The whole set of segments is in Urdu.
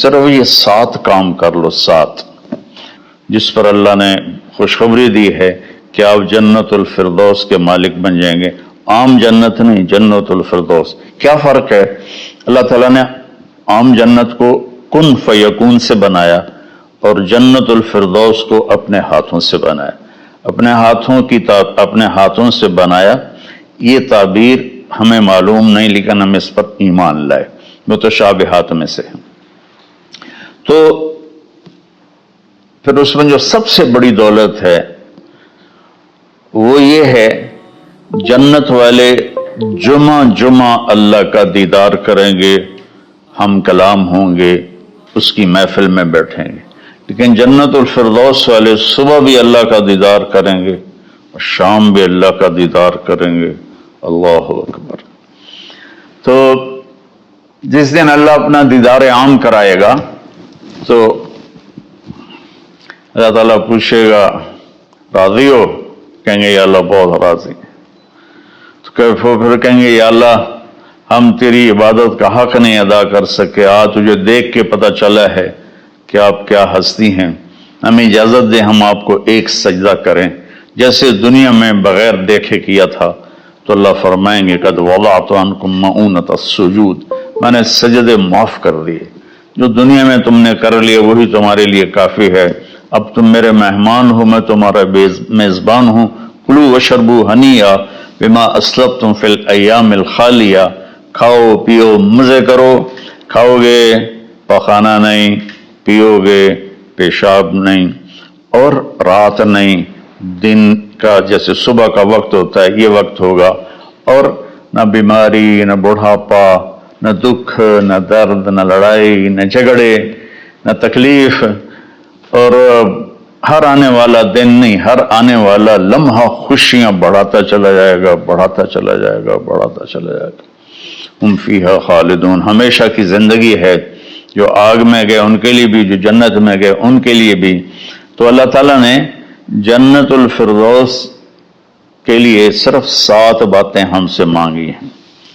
صرف یہ 7 کام کر لو، 7 جس پر اللہ نے خوشخبری دی ہے کہ آپ جنت الفردوس کے مالک بن جائیں گے۔ عام جنت نہیں، جنت الفردوس۔ کیا فرق ہے؟ اللہ تعالیٰ نے عام جنت کو کن فیکون سے بنایا اور جنت الفردوس کو اپنے ہاتھوں سے بنایا۔ اپنے ہاتھوں سے بنایا، یہ تعبیر ہمیں معلوم نہیں، لیکن ہم اس پر ایمان لائے، متشابہات میں سے۔ تو پھر اس میں جو سب سے بڑی دولت ہے وہ یہ ہے، جنت والے جمعہ اللہ کا دیدار کریں گے، ہم کلام ہوں گے، اس کی محفل میں بیٹھیں گے۔ لیکن جنت الفردوس والے صبح بھی اللہ کا دیدار کریں گے اور شام بھی اللہ کا دیدار کریں گے۔ اللہ اکبر۔ تو جس دن اللہ اپنا دیدار عام کرائے گا تو اللہ تعالیٰ پوچھے گا راضی ہو؟ کہیں گے یا اللہ بہت راضی۔ تو پھر کہیں گے یا اللہ ہم تیری عبادت کا حق نہیں ادا کر سکے، آج تجھے دیکھ کے پتہ چلا ہے کہ آپ کیا ہستی ہیں، ہمیں اجازت دیں ہم آپ کو ایک سجدہ کریں جیسے دنیا میں بغیر دیکھے کیا تھا۔ تو اللہ فرمائیں گے قد وضعت عنکم مؤونۃ السجود، میں نے سجدے معاف کر دیے، جو دنیا میں تم نے کر لیے وہی تمہارے لیے کافی ہے، اب تم میرے مہمان ہو، میں تمہارا میزبان ہوں۔ کلوا واشربوا ہنیئا بما اسلفتم فی الایام الخالیہ، کھاؤ پیو مزے کرو، کھاؤ گے پخانہ نہیں، پیو گے پیشاب نہیں، اور رات نہیں، دن کا جیسے صبح کا وقت ہوتا ہے یہ وقت ہوگا، اور نہ بیماری، نہ بڑھاپا، نہ دکھ، نہ درد، نہ لڑائی، نہ جھگڑے، نہ تکلیف، اور ہر آنے والا دن نہیں، ہر آنے والا لمحہ خوشیاں بڑھاتا چلا جائے گا، بڑھاتا چلا جائے گا، بڑھاتا چلا جائے گا۔ ہم فیہا خالدون، ہمیشہ کی زندگی ہے، جو آگ میں گئے ان کے لیے بھی، جو جنت میں گئے ان کے لیے بھی۔ تو اللہ تعالیٰ نے جنت الفردوس کے لیے صرف 7 باتیں ہم سے مانگی ہیں۔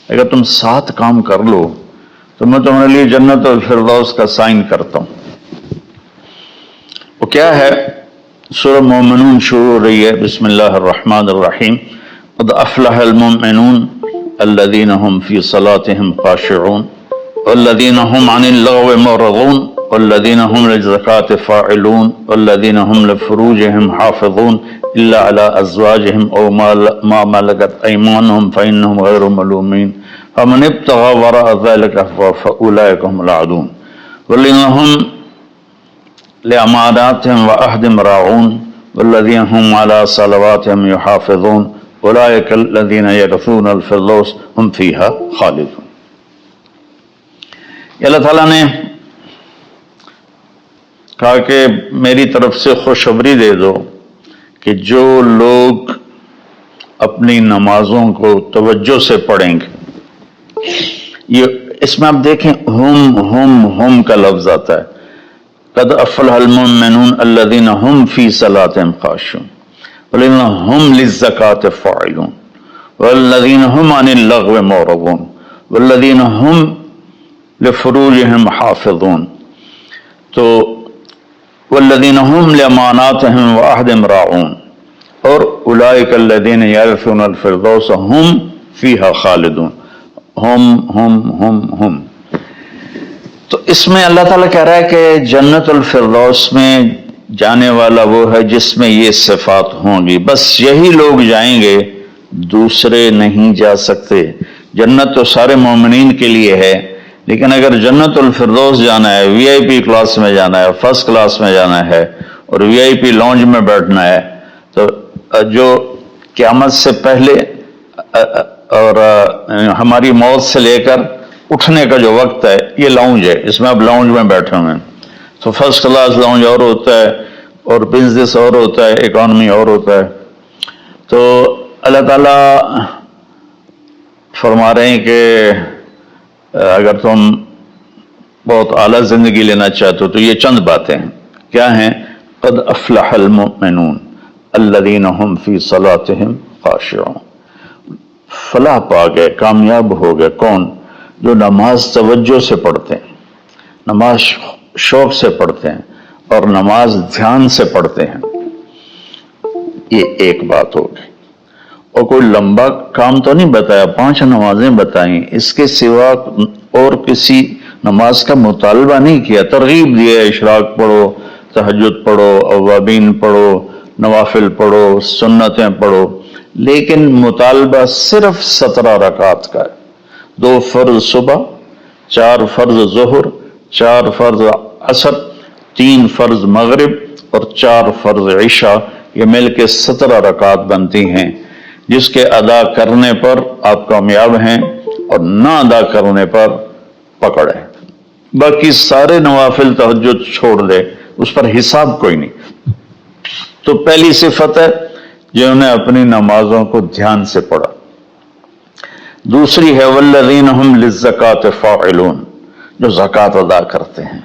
اگر تم 7 کام کر لو تو میں تمہارے لیے جنت الفردوس کا سائن کرتا ہوں۔ وہ کیا ہے؟ سورہ مومنون شروع ہو رہی ہے، بسم اللہ الرحمن الرحیم۔ قد افلح المؤمنون الذین هم فی صلاتهم خاشعون والذین هم عن اللغو معرضون والذین هم للزکاة فاعلون والذین هم لفروجهم حافظون الا على ازواجهم او ما ملكت ايمانهم فانهم غیر ملومین فمن ابتغى وراء ذلك فاولئک هم العادون والذین هم لأماناتهم وعهدهم راعون والذین هم على صلواتهم يحافظون اولئک الذین یرثون الفردوس هم فیها خالدون۔ اللہ تعالیٰ نے کہا کہ میری طرف سے خوشخبری دے دو کہ جو لوگ اپنی نمازوں کو توجہ سے پڑھیں گے، یہ اس میں آپ دیکھیں ہم کا لفظ آتا ہے، قد افلح المؤمنون الذین هم فی صلاتهم خاشعون والذین هم للزکاة فاعلون والذین هم عن اللغو معرضون والذین هم لفروجهم حافظون، تو والذین هم لاماناتهم وعهدهم راعون، اور اولئک الذین یرثون الفردوس هم فیہا خالدون۔ ہم تو اس میں اللہ تعالیٰ کہہ رہا ہے کہ جنت الفردوس میں جانے والا وہ ہے جس میں یہ صفات ہوں گی، بس یہی لوگ جائیں گے، دوسرے نہیں جا سکتے۔ جنت تو سارے مومنین کے لیے ہے، لیکن اگر جنت الفردوس جانا ہے، وی آئی پی کلاس میں جانا ہے، فرسٹ کلاس میں جانا ہے اور وی آئی پی لانج میں بیٹھنا ہے، تو جو قیامت سے پہلے اور ہماری موت سے لے کر اٹھنے کا جو وقت ہے یہ لاؤنج ہے، اس میں آپ لاؤنج میں بیٹھے ہوئے ہیں۔ تو فرسٹ کلاس لاؤنج اور ہوتا ہے اور بزنس اور ہوتا ہے، اکانومی اور ہوتا ہے۔ تو اللہ تعالیٰ فرما رہے ہیں کہ اگر تم بہت اعلیٰ زندگی لینا چاہتے ہو تو یہ چند باتیں ہیں۔ کیا ہیں؟ قد افلح المؤمنون الذین هم فی صلاتهم خاشعون، فلاح پا گئے، کامیاب ہو گئے کون؟ جو نماز توجہ سے پڑھتے ہیں، نماز شوق سے پڑھتے ہیں اور نماز دھیان سے پڑھتے ہیں، یہ ایک بات ہوگی۔ اور کوئی لمبا کام تو نہیں بتایا، 5 نمازیں بتائیں، اس کے سوا اور کسی نماز کا مطالبہ نہیں کیا، ترغیب دی ہے، اشراق پڑھو، تہجد پڑھو، اوابین پڑھو، نوافل پڑھو، سنتیں پڑھو، لیکن مطالبہ صرف 17 رکعت کا ہے، 2 فرض صبح، 4 فرض ظہر، 4 فرض عصر، 3 فرض مغرب اور 4 فرض عشاء، یہ مل کے 17 رکعت بنتی ہیں، جس کے ادا کرنے پر آپ کامیاب ہیں اور نہ ادا کرنے پر پکڑ ہے۔ باقی سارے نوافل تہجد چھوڑ دے، اس پر حساب کوئی نہیں۔ تو پہلی صفت ہے جنہوں نے اپنی نمازوں کو دھیان سے پڑھا۔ دوسری ہے والذین ہم للزکاۃ فاعلون، جو زکوٰۃ ادا کرتے ہیں۔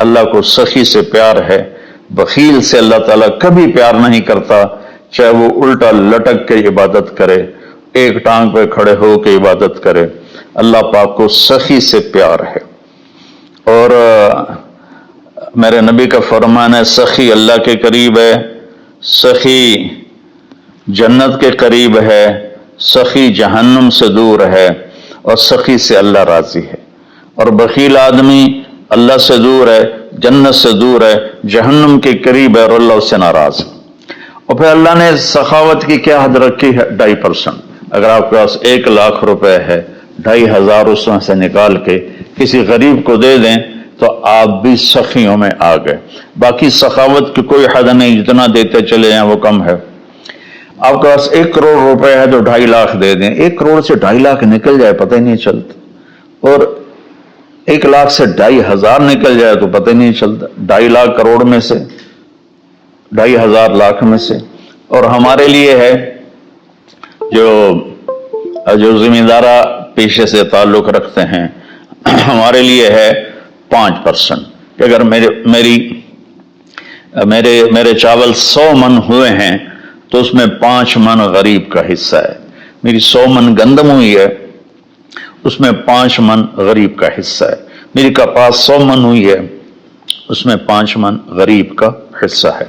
اللہ کو سخی سے پیار ہے، بخیل سے اللہ تعالیٰ کبھی پیار نہیں کرتا، چاہے وہ الٹا لٹک کے عبادت کرے، ایک ٹانگ پہ کھڑے ہو کے عبادت کرے، اللہ پاک کو سخی سے پیار ہے۔ اور میرے نبی کا فرمان ہے سخی اللہ کے قریب ہے، سخی جنت کے قریب ہے، سخی جہنم سے دور ہے، اور سخی سے اللہ راضی ہے۔ اور بخیل آدمی اللہ سے دور ہے، جنت سے دور ہے، جہنم کے قریب ہے، اور اللہ اس سے ناراض ہے۔ اور پھر اللہ نے سخاوت کی کیا حد رکھی ہے؟ 2.5%۔ اگر آپ کے پاس 1 لاکھ روپے ہے، 2,500 اس میں سے نکال کے کسی غریب کو دے دیں تو آپ بھی سخیوں میں آ گئے۔ باقی سخاوت کی کوئی حد نہیں، جتنا دیتے چلے جائیں وہ کم ہے۔ آپ کے پاس 1 کروڑ روپے ہے تو 2.5 لاکھ دے دیں، 1 کروڑ سے 2.5 لاکھ نکل جائے پتہ ہی نہیں چلتا، اور 1 لاکھ سے 2,500 نکل جائے تو پتہ ہی نہیں چلتا، 2.5 لاکھ کروڑ میں سے، 2,500 لاکھ میں سے۔ اور ہمارے لیے ہے جو زمیندارہ پیشے سے تعلق رکھتے ہیں، ہمارے لیے ہے 5%، کہ اگر میرے چاول 100 من ہوئے ہیں تو اس میں 5 من غریب کا حصہ ہے، میری 100 من گندم ہوئی ہے اس میں 5 من غریب کا حصہ ہے، میری کپاس 100 من ہوئی ہے اس میں 5 من غریب کا حصہ ہے۔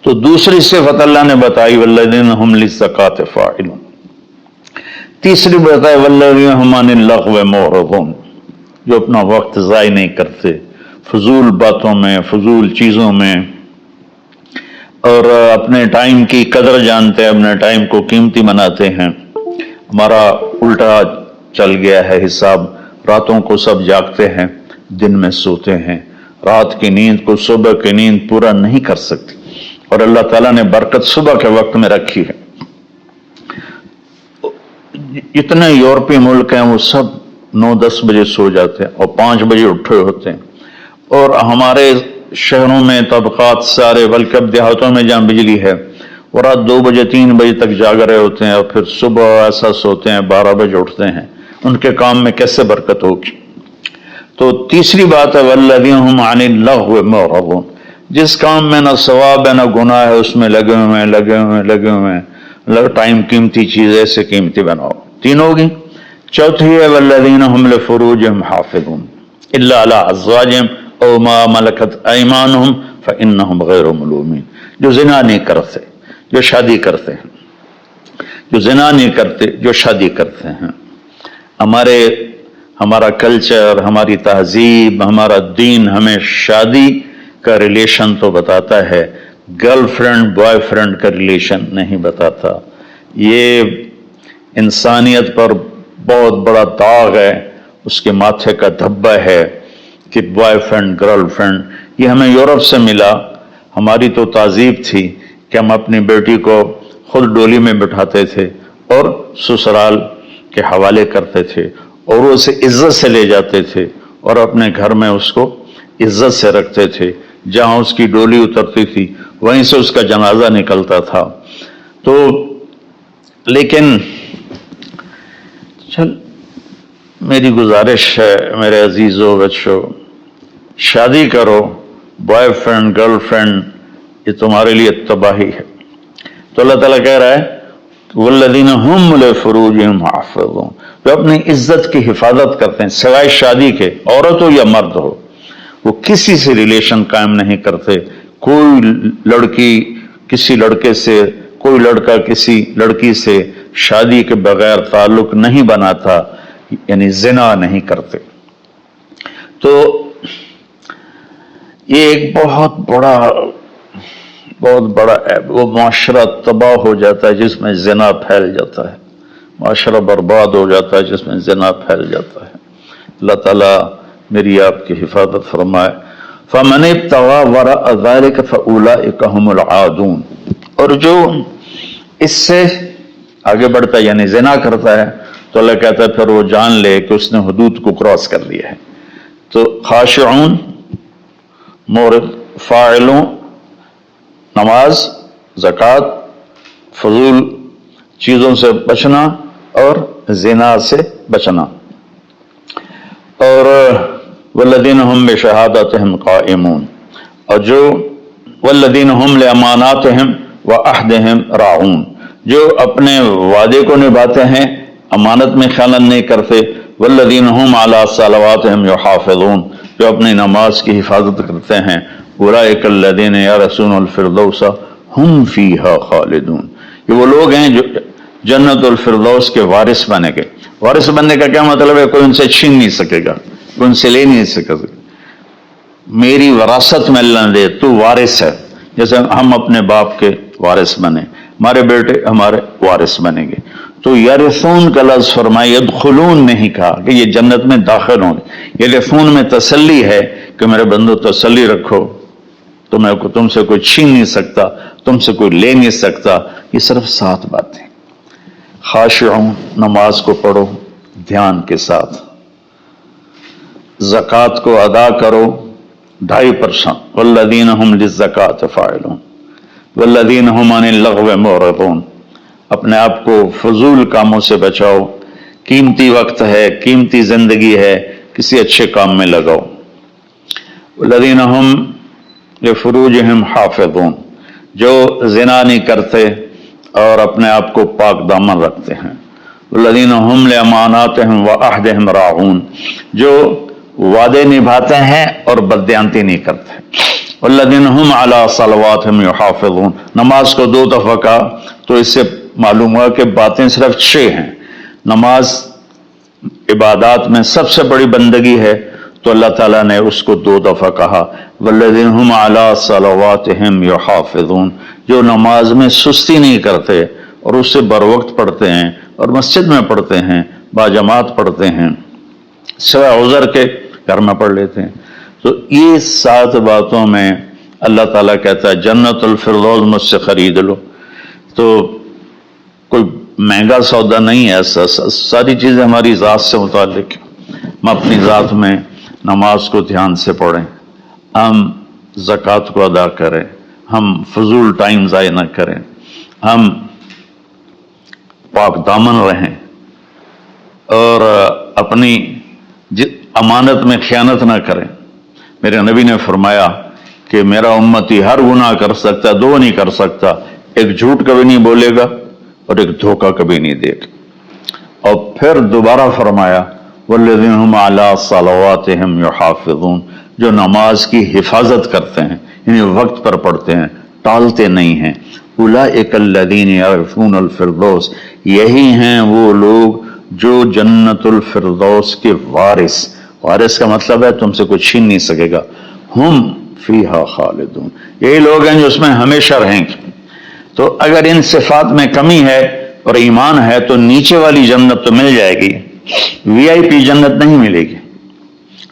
تو دوسری صفت اللہ نے بتائی والذین ہم للزکاۃ فاعلون۔ تیسری بتائی والذین ہم عن اللغو معرضون، جو اپنا وقت ضائع نہیں کرتے فضول باتوں میں، فضول چیزوں میں، اور اپنے ٹائم کی قدر جانتے ہیں، اپنے ٹائم کو قیمتی بناتے ہیں۔ ہمارا الٹا چل گیا ہے حساب، راتوں کو سب جاگتے ہیں، دن میں سوتے ہیں، رات کی نیند کو صبح کی نیند پورا نہیں کر سکتی، اور اللہ تعالیٰ نے برکت صبح کے وقت میں رکھی ہے۔ اتنے یورپی ملک ہیں وہ سب 9-10 بجے سو جاتے ہیں اور 5 بجے اٹھے ہوتے ہیں، اور ہمارے شہروں میں طبقات سارے، بلکہ اب دیہاتوں میں جہاں بجلی ہے وہ رات 2 بجے 3 بجے تک جاگ رہے ہوتے ہیں، اور پھر صبح ایسا سوتے ہیں 12 بجے اٹھتے ہیں، ان کے کام میں کیسے برکت ہوگی؟ تو تیسری بات ہے والذین ہم عن اللغو معرضون، جس کام میں نہ ثواب ہے نہ گناہ ہے اس میں لگے ہوئے ہیں، ٹائم قیمتی چیز ایسے قیمتی بناؤ۔ 3 ہوگی۔ چوتھی ہے والذین ہم لفروجہم حافظون الا علی ازواجہم او ما ملکت ایمانہم فانہم غیر ملومین، جو زنا نہیں کرتے، جو شادی کرتے ہیں، جو زنا نہیں کرتے، جو شادی کرتے ہیں۔ ہمارا کلچر، ہماری تہذیب، ہمارا دین ہمیں شادی کا ریلیشن تو بتاتا ہے، گرل فرینڈ بوائے فرینڈ کا ریلیشن نہیں بتاتا۔ یہ انسانیت پر بہت بڑا داغ ہے، اس کے ماتھے کا دھبہ ہے کہ بوائے فرینڈ گرل فرینڈ، یہ ہمیں یورپ سے ملا۔ ہماری تو تہذیب تھی کہ ہم اپنی بیٹی کو خود ڈولی میں بٹھاتے تھے اور سسرال کے حوالے کرتے تھے، اور اسے عزت سے لے جاتے تھے اور اپنے گھر میں اس کو عزت سے رکھتے تھے، جہاں اس کی ڈولی اترتی تھی وہیں سے اس کا جنازہ نکلتا تھا۔ تو لیکن میری گزارش ہے میرے عزیزو بچوں، شادی کرو، بوائے فرینڈ گرل فرینڈ یہ تمہارے لیے تباہی ہے۔ تو اللہ تعالیٰ کہہ رہا ہے والذین ہم لفروجہم حافظون، جو اپنی عزت کی حفاظت کرتے ہیں سوائے شادی کے، عورت ہو یا مرد ہو، وہ کسی سے ریلیشن قائم نہیں کرتے. کوئی لڑکی کسی لڑکے سے، کوئی لڑکا کسی لڑکی سے شادی کے بغیر تعلق نہیں بناتا، یعنی زنا نہیں کرتے. تو یہ ایک بہت بڑا وہ معاشرہ تباہ ہو جاتا ہے جس میں زنا پھیل جاتا ہے، معاشرہ برباد ہو جاتا ہے جس میں زنا پھیل جاتا ہے. اللہ تعالیٰ میری آپ کی حفاظت فرمائے. فَمَنِ ابْتَغَىٰ وَرَاءَ ذَلِكَ فَأُولَٰئِكَ هُمُ الْعَادُونَ. اور جو اس سے آگے بڑھتا ہے یعنی زنا کرتا ہے تو اللہ کہتا ہے پھر وہ جان لے کہ اس نے حدود کو کراس کر لیا ہے. تو خاشعون، مورد، فاعلون، نماز، زکوٰۃ، فضول چیزوں سے بچنا اور زنا سے بچنا. اور والذین هم بشہادتہم قائمون، اور جو والذین هم لاماناتہم وعہدہم راعون، جو اپنے وعدے کو نبھاتے ہیں، امانت میں خیانت نہیں کرتے. والذین هم علی صلواتہم یحافظون، جو اپنی نماز کی حفاظت کرتے ہیں. اولئک الذین یرثون الفردوس ہم فیہا خالدون، یہ وہ لوگ ہیں جو جنت الفردوس کے وارث بنے گے. وارث بننے کا کیا مطلب ہے؟ کوئی ان سے چھین نہیں سکے گا، کوئی ان سے لے نہیں سکے گا. میری وراثت میں اللہ نے دے، تو وارث ہے. جیسے ہم اپنے باپ کے وارث بنے، ہمارے بیٹے ہمارے وارث بنیں گے. تو یرثون کا لفظ فرمائے، یدخلون نہیں کہا کہ یہ جنت میں داخل ہوں گے. یرثون میں تسلی ہے کہ میرے بندو تسلی رکھو، تم سے کوئی چھین نہیں سکتا، تم سے کوئی لے نہیں سکتا. یہ صرف 7 باتیں. خاشعون، نماز کو پڑھو دھیان کے ساتھ، زکوٰۃ کو ادا کرو 2.5%. والذین هم للزکاۃ فاعلون والذین هم عن اللغو معرضون، اپنے آپ کو فضول کاموں سے بچاؤ. قیمتی وقت ہے، قیمتی زندگی ہے، کسی اچھے کام میں لگاؤ. والذین هم لفروجہم حافظون، جو زنا نہیں کرتے اور اپنے آپ کو پاک دامن رکھتے ہیں. والذین هم لاماناتہم وعہدہم راعون، جو وعدے نبھاتے ہیں اور بددیانتی نہیں کرتے. والذین هم علی صلواتہم یحافظون، نماز کو 2 دفعہ کہا تو اس سے معلوم ہوا کہ باتیں صرف 6 ہیں. نماز عبادات میں سب سے بڑی بندگی ہے تو اللہ تعالیٰ نے اس کو 2 دفعہ کہا. والذین هم علی صلواتہم یحافظون، جو نماز میں سستی نہیں کرتے اور اس سے بروقت پڑھتے ہیں اور مسجد میں پڑھتے ہیں، باجماعت پڑھتے ہیں، سوائے عذر کے گھر میں پڑھ لیتے ہیں. تو یہ 7 باتوں میں اللہ تعالیٰ کہتا ہے جنت الفردوس مجھ سے خرید لو. تو کوئی مہنگا سودا نہیں ہے ایسا، ساری چیزیں ہماری ذات سے متعلق ہیں. ہم اپنی ذات میں نماز کو دھیان سے پڑھیں، ہم زکوٰۃ کو ادا کریں، ہم فضول ٹائم ضائع نہ کریں، ہم پاک دامن رہیں اور اپنی امانت میں خیانت نہ کریں. میرے نبی نے فرمایا کہ میرا امتی ہر گناہ کر سکتا، 2 نہیں کر سکتا، ایک جھوٹ کبھی نہیں بولے گا اور ایک دھوکہ کبھی نہیں دے گا. اور پھر دوبارہ فرمایا والذین هم علی صلواتہم یحافظون، جو نماز کی حفاظت کرتے ہیں، یعنی وقت پر پڑھتے ہیں، ٹالتے نہیں ہیں. اولئک الذین یرثون الفردوس، یہی ہیں وہ لوگ جو جنت الفردوس کے وارث. وارث کا مطلب ہے تم سے کوئی چھین نہیں سکے گا. ہم فیہا خالدون، یہی لوگ ہیں جو اس میں ہمیشہ رہیں گے. تو اگر ان صفات میں کمی ہے اور ایمان ہے تو نیچے والی جنت تو مل جائے گی، VIP جنت نہیں ملے گی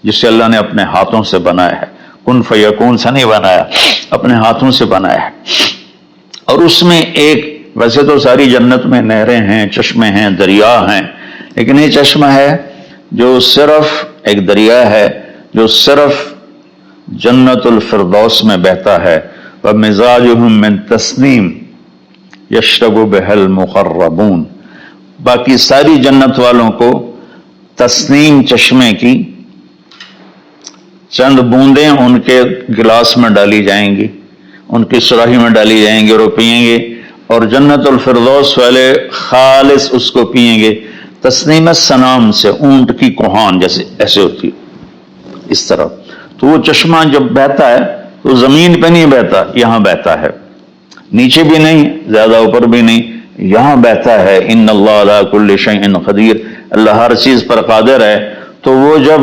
جسے اللہ نے اپنے ہاتھوں سے بنایا ہے. کن فیکون سے نہیں بنایا، اپنے ہاتھوں سے بنایا ہے. اور اس میں ایک، ویسے تو ساری جنت میں نہریں ہیں، چشمے ہیں، دریا ہیں، لیکن یہ چشمہ ہے جو صرف ایک دریا ہے جو صرف جنت الفردوس میں بہتا ہے. وَمِزَاجُهُم مِّن تَسْنِيمٍ يَشْرَبُ بِهَا الْمُقَرَّبُونَ، باقی ساری جنت والوں کو تسنیم چشمے کی چند بوندیں ان کے گلاس میں ڈالی جائیں گی، ان کی سراہی میں ڈالی جائیں گی اور وہ پئیں گے. اور جنت الفردوس والے خالص اس کو پئیں گے تسنیم سنام سے اونٹ کی کوہان جیسے ایسے ہوتی ہے اس طرح. تو وہ چشمہ جب بہتا ہے تو زمین پہ نہیں بہتا، یہاں بہتا ہے، نیچے بھی نہیں زیادہ اوپر بھی نہیں، یہاں بہتا ہے. ان اللہ علی کل شیء قدیر، اللہ ہر چیز پر قادر ہے. تو وہ جب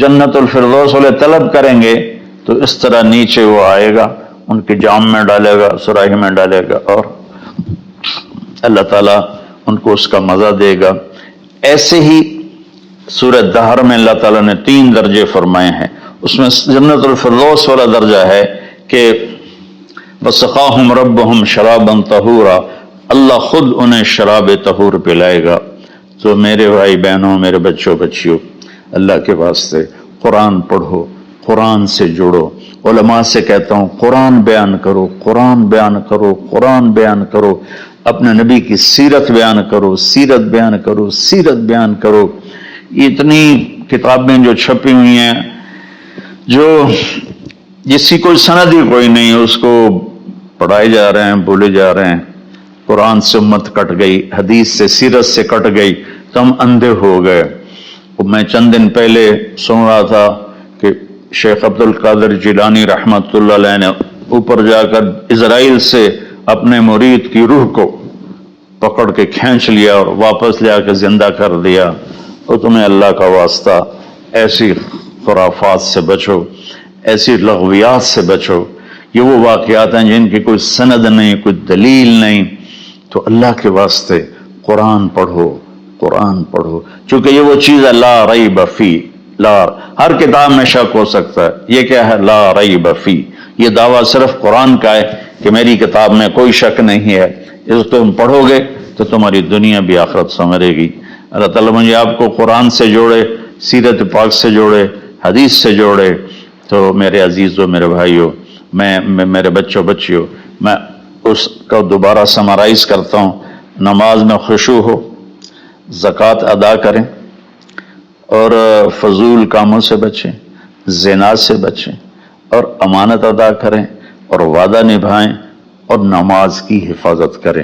جنت الفردوس والے طلب کریں گے تو اس طرح نیچے وہ آئے گا، ان کے جام میں ڈالے گا، سراہی میں ڈالے گا، اور اللہ تعالیٰ ان کو اس کا مزہ دے گا. ایسے ہی سورہ دہر میں اللہ تعالیٰ نے 3 درجے فرمائے ہیں. اس میں جنت الفردوس والا درجہ ہے کہ وَسَقَاهُمْ رَبُّهُمْ شَرَابًا طَهُورًا، اللہ خود انہیں شراب طہور پلائے گا. تو میرے بھائی بہنوں، میرے بچوں بچیوں، اللہ کے واسطے قرآن پڑھو، قرآن سے جڑو. علماء سے کہتا ہوں قرآن بیان کرو، قرآن بیان کرو، قرآن بیان کرو. اپنے نبی کی سیرت بیان کرو، سیرت بیان کرو، سیرت بیان کرو. اتنی کتابیں جو چھپی ہوئی ہیں جو جس کی کوئی سند ہی کوئی نہیں، اس کو پڑھائے جا رہے ہیں، بولے جا رہے ہیں. قرآن سے امت کٹ گئی، حدیث سے، سیرت سے کٹ گئی تو ہم اندھے ہو گئے. میں چند دن پہلے سن رہا تھا کہ شیخ عبد القادر جیلانی رحمۃ اللہ علیہ نے اوپر جا کر اسرائیل سے اپنے مرید کی روح کو پکڑ کے کھینچ لیا اور واپس لے آ کے زندہ کر دیا. اور تمہیں اللہ کا واسطہ ایسی خرافات سے بچو، ایسی لغویات سے بچو. یہ وہ واقعات ہیں جن کی کوئی سند نہیں، کوئی دلیل نہیں. تو اللہ کے واسطے قرآن پڑھو، قرآن پڑھو. چونکہ یہ وہ چیز ہے لا ریب فی، ہر کتاب میں شک ہو سکتا ہے. یہ کیا ہے؟ لا ریب فی. یہ دعویٰ صرف قرآن کا ہے کہ میری کتاب میں کوئی شک نہیں ہے. اس کو تم پڑھو گے تو تمہاری دنیا بھی آخرت سنورے گی. اللہ تعالیٰ مجھے آپ کو قرآن سے جوڑے، سیرت پاک سے جوڑے، حدیث سے جوڑے. تو میرے عزیزوں، میرے بھائیوں، میرے بچوں بچیوں، میں اس کو دوبارہ سمرائز کرتا ہوں. نماز میں خشوع ہو، زکوٰۃ ادا کریں، اور فضول کاموں سے بچیں، زنا سے بچیں، اور امانت ادا کریں، اور وعدہ نبھائیں، اور نماز کی حفاظت کریں.